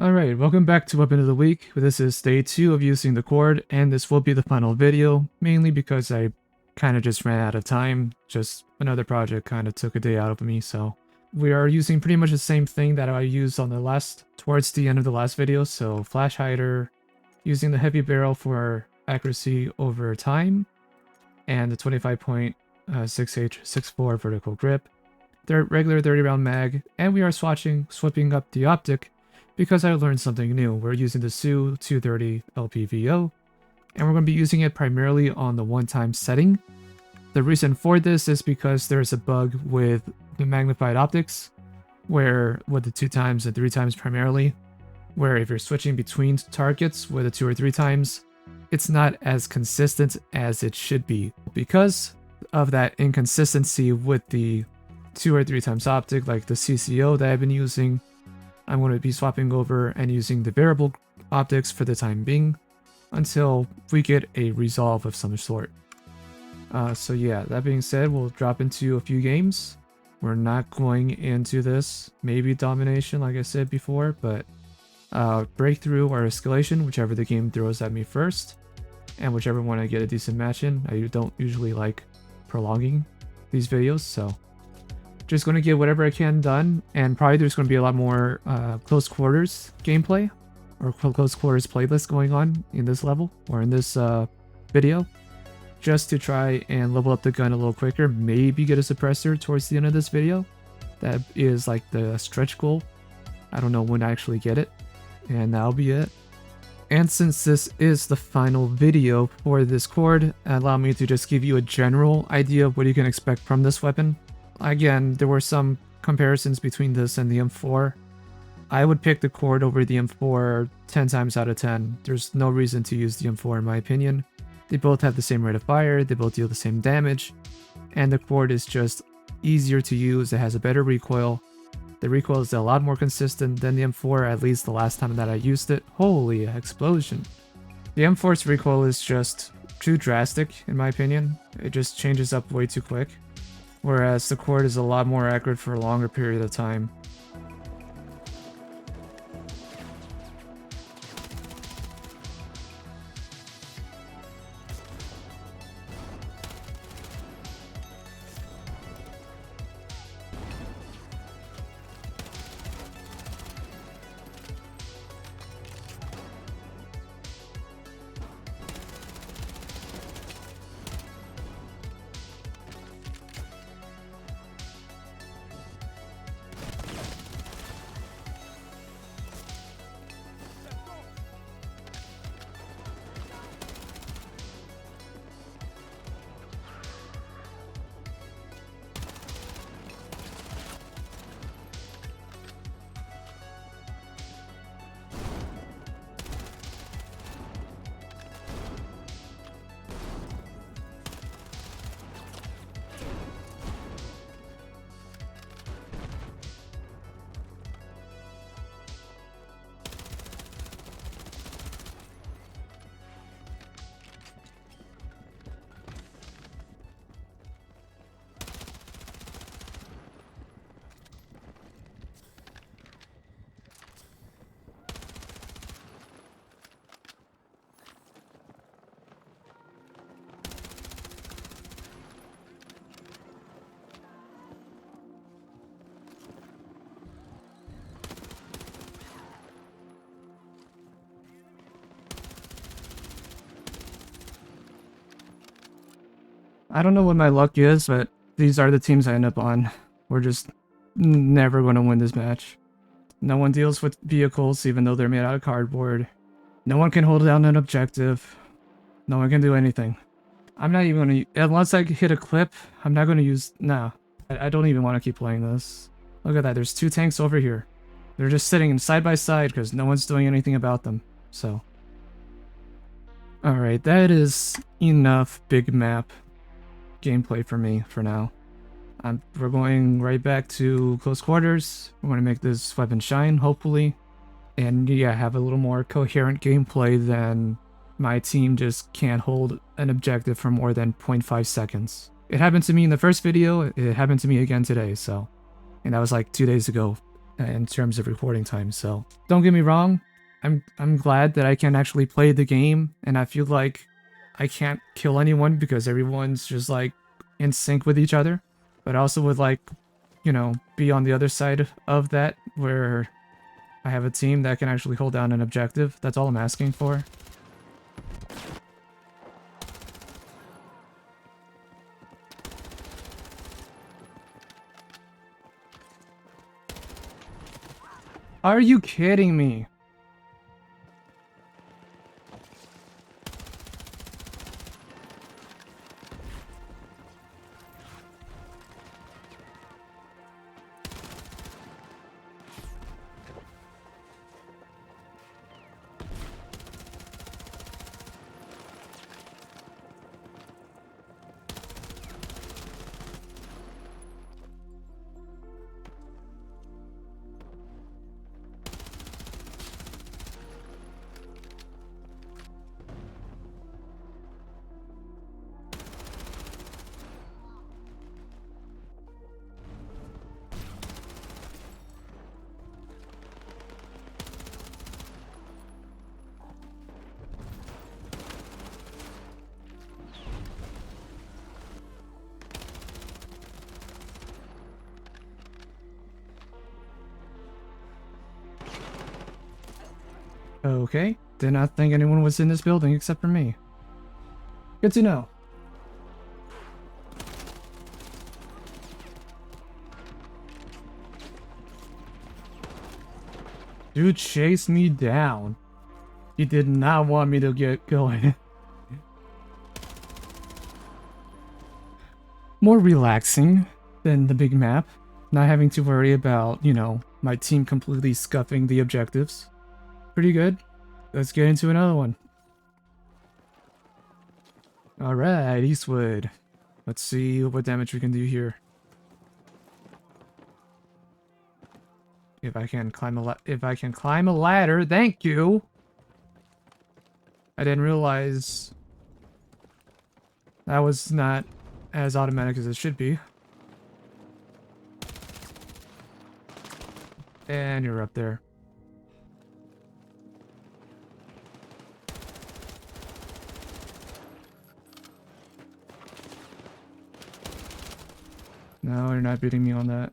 Alright, welcome back to Weapon of the Week. This is day 2 of using the cord, and this will be the final video, mainly because I kind of just ran out of time. Just another project kind of took a day out of me, so we are using pretty much the same thing that I used on towards the end of the last video. So flash hider, using the heavy barrel for accuracy over time, and the 25.6H64 vertical grip, their regular 30 round mag, and we are swapping up the optic because I learned something new. We're using the SU 230 LPVO, and we're going to be using it primarily on the one-time setting. The reason for this is because there's a bug with the magnified optics, where with the 2 times and 3 times primarily, where if you're switching between targets with the 2 or 3 times, it's not as consistent as it should be. Because of that inconsistency with the 2 or 3 times optic, like the CCO that I've been using, I'm going to be swapping over and using the variable optics for the time being until we get a resolve of some sort. So yeah, that being said, we'll drop into a few games. We're not going into this, maybe domination like I said before, but breakthrough or escalation, whichever the game throws at me first, and whichever one I get a decent match in. I don't usually like prolonging these videos, so just going to get whatever I can done, and probably there's going to be a lot more close quarters gameplay or close quarters playlist going on in this level or in this video, just to try and level up the gun a little quicker, maybe get a suppressor towards the end of this video. That is like the stretch goal. I don't know when I actually get it, and that'll be it. And since this is the final video for this cord, allow me to just give you a general idea of what you can expect from this weapon. Again, there were some comparisons between this and the M4. I would pick the cord over the M4 10 times out of 10. There's no reason to use the M4 in my opinion. They both have the same rate of fire, they both deal the same damage, and the cord is just easier to use. It has a better recoil. The recoil is a lot more consistent than the M4, at least the last time that I used it. Holy explosion. The M4's recoil is just too drastic in my opinion. It just changes up way too quick. Whereas the cord is a lot more accurate for a longer period of time. I don't know what my luck is, but these are the teams I end up on. We're just never going to win this match. No one deals with vehicles even though they're made out of cardboard. No one can hold down an objective. No one can do anything. I'm not even going to... Unless I hit a clip, I'm not going to use... No. I don't even want to keep playing this. Look at that. There's 2 tanks over here. They're just sitting side by side because no one's doing anything about them. So... Alright, that is enough big map gameplay for me for now. We're going right back to close quarters. We're going to make this weapon shine, hopefully. And yeah, have a little more coherent gameplay than my team just can't hold an objective for more than 0.5 seconds. It happened to me in the first video, it happened to me again today, so... And that was like 2 days ago. in terms of recording time. So don't get me wrong, I'm glad that I can actually play the game, and I feel like I can't kill anyone because everyone's just like in sync with each other. But I also would like, you know, be on the other side of that where I have a team that can actually hold down an objective. That's all I'm asking for. Are you kidding me? Okay, did not think anyone was in this building except for me. Good to know. Dude chased me down. He did not want me to get going. More relaxing than the big map. Not having to worry about, you know, my team completely scuffing the objectives. Pretty good. Let's get into another one. Alright, Eastwood. Let's see what damage we can do here. If I can climb a ladder, thank you. I didn't realize that was not as automatic as it should be. And you're up there. No, you're not beating me on that.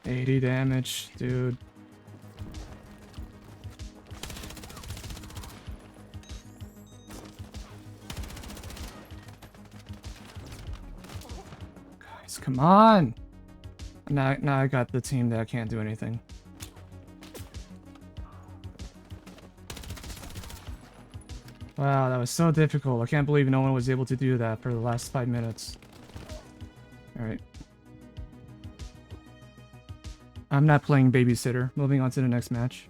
$80 damage, dude. Guys, come on! Now I got the team that can't do anything. Wow, that was so difficult. I can't believe no one was able to do that for the last 5 minutes. Alright. I'm not playing babysitter. Moving on to the next match.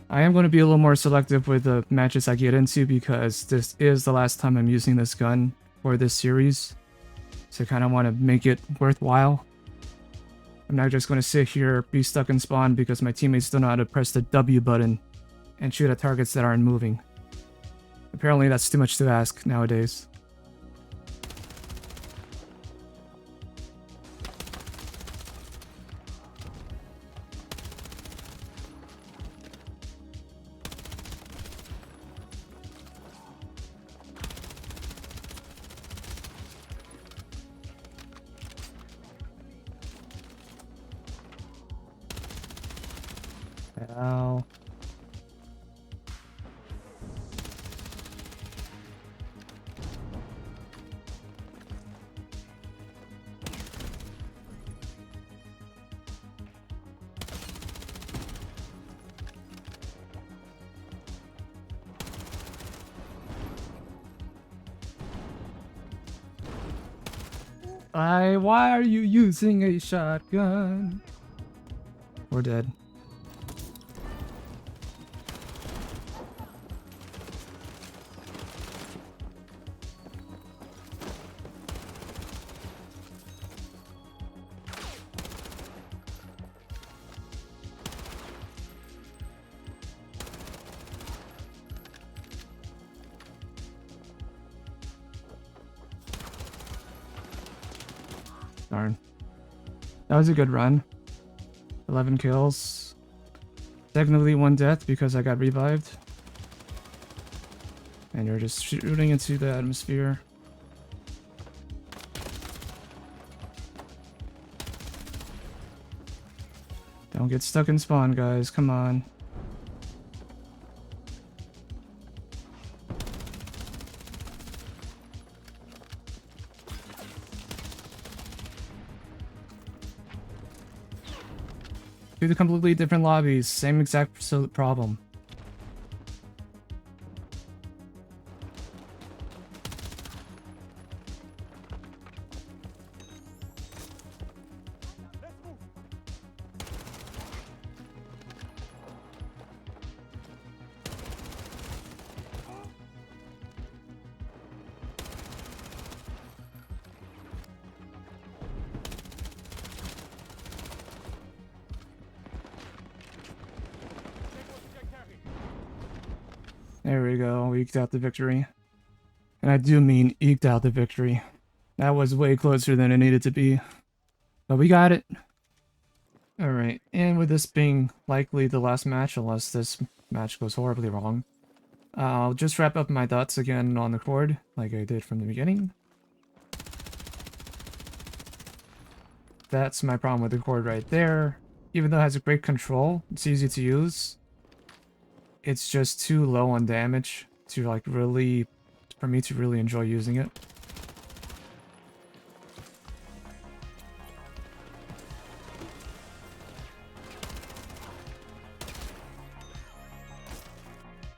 I am going to be a little more selective with the matches I get into because this is the last time I'm using this gun for this series. So I kind of want to make it worthwhile. I'm not just going to sit here, be stuck in spawn because my teammates don't know how to press the W button and shoot at targets that aren't moving. Apparently that's too much to ask nowadays. Ow. Why are you using a shotgun? We're dead. Darn. That was a good run. 11 kills. Technically 1 death because I got revived. And you're just shooting into the atmosphere. Don't get stuck in spawn, guys. Come on. Two completely different lobbies, same exact problem. There we go, we eked out the victory. And I do mean eked out the victory. That was way closer than it needed to be. But we got it. Alright, and with this being likely the last match, unless this match goes horribly wrong, I'll just wrap up my thoughts again on the cord, like I did from the beginning. That's my problem with the cord right there. Even though it has a great control, it's easy to use. It's just too low on damage to like really, for me to really enjoy using it.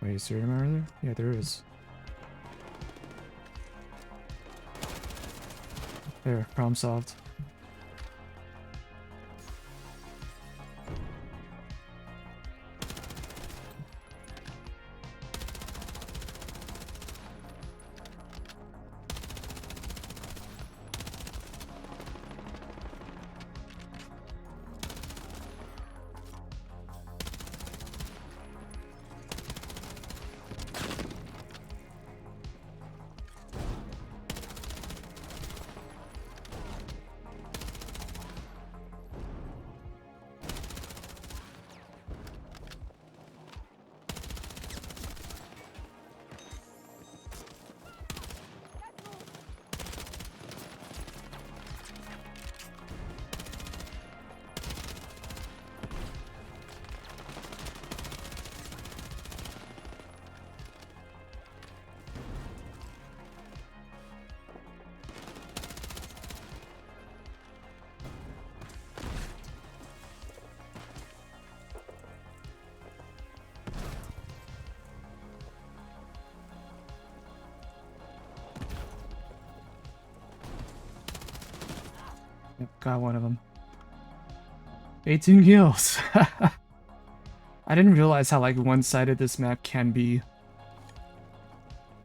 Wait, is there an armor there? Yeah, there is. There, problem solved. Yep, got one of them. 18 kills! I didn't realize how like one-sided this map can be.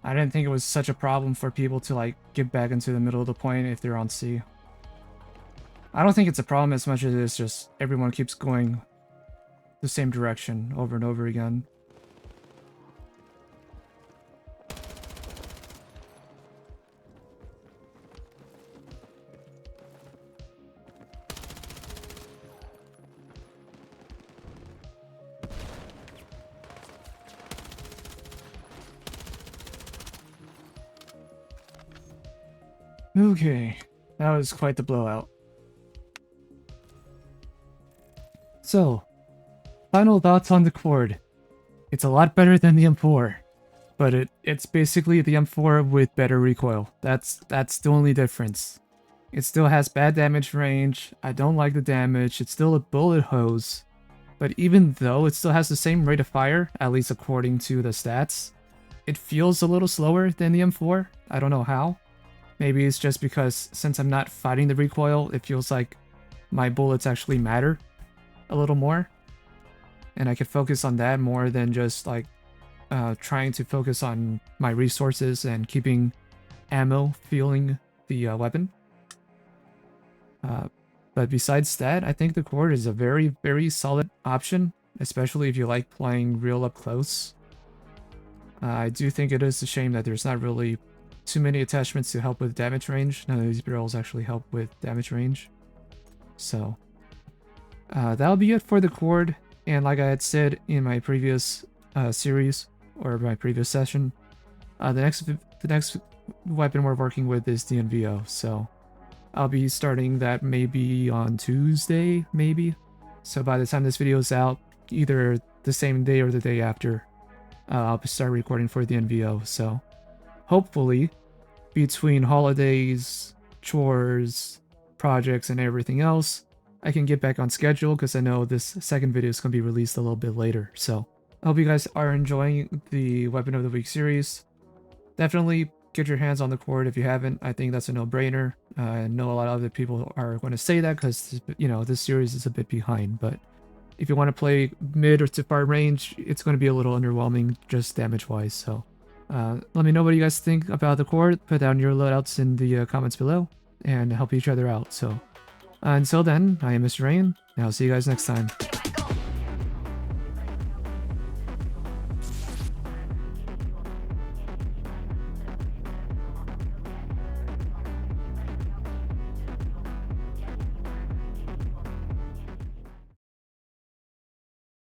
I didn't think it was such a problem for people to like get back into the middle of the point if they're on C. I don't think it's a problem as much as it's just everyone keeps going the same direction over and over again. Okay, that was quite the blowout. So, final thoughts on the cord. It's a lot better than the M4, but it's basically the M4 with better recoil. That's the only difference. It still has bad damage range, I don't like the damage, it's still a bullet hose, but even though it still has the same rate of fire, at least according to the stats, it feels a little slower than the M4. I don't know how. Maybe it's just because since I'm not fighting the recoil, it feels like my bullets actually matter a little more. And I could focus on that more than just like trying to focus on my resources and keeping ammo fueling the weapon. But besides that, I think the cord is a very, very solid option, especially if you like playing real up close. I do think it is a shame that there's not really too many attachments to help with damage range. None of these barrels actually help with damage range. So that'll be it for the cord. And like I had said in my previous series or my previous session, the next weapon we're working with is the NVO. So I'll be starting that maybe on Tuesday, maybe. So by the time this video is out, either the same day or the day after, I'll start recording for the NVO. So hopefully, between holidays, chores, projects, and everything else, I can get back on schedule because I know this second video is going to be released a little bit later. So I hope you guys are enjoying the Weapon of the Week series. Definitely get your hands on the cord if you haven't. I think that's a no-brainer. I know a lot of other people are going to say that because, you know, this series is a bit behind. But if you want to play mid or to far range, it's going to be a little underwhelming just damage-wise. So let me know what you guys think about the cord. Put down your loadouts in the comments below and help each other out. So until then, I am Mr. Rain, and I'll see you guys next time.